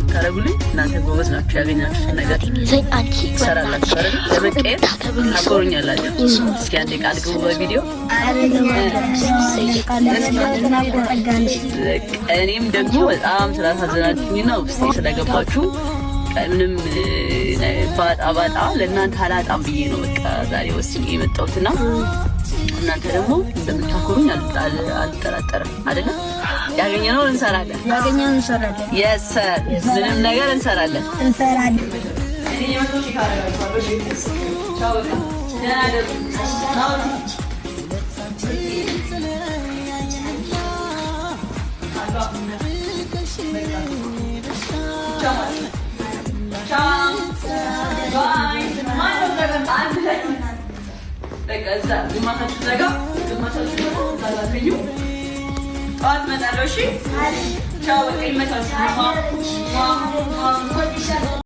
ብታረጉልኝ እናንተ ጎበዝ ናችሁ ያገኛችሁት ነገር ሰራላችሁ አይደል ለበቀየት አቆሩኛላችሁ እስኪ አንዴ ቃል ግቡ በቪዲዮ እኔም ደግሞ በጣም ስላሳዘናችሁኝ ነው ውስጤ ስለገባችሁ ምንም ባጣ ለእናንተ አላጣም ብዬ ነው በቃ ዛሬ ወስኜ የመጣሁትና እናንተ ደግሞ እንደምታኮሩኝ አልጠራጠርም አይደል ያገኘነው እንሰራለን yes sir ምንም ነገር እንሰራለን እኔ የመጣሁ ካረጋችሁ ቻው ደህና ደሩ ቻው ባይ ማነው አንድ ላይ በቃ ግማታችሁ ዘጋ ግማታችሁ ጠዋት እመጣለሁ እሺ ቻው በቃ ይመቻችሁ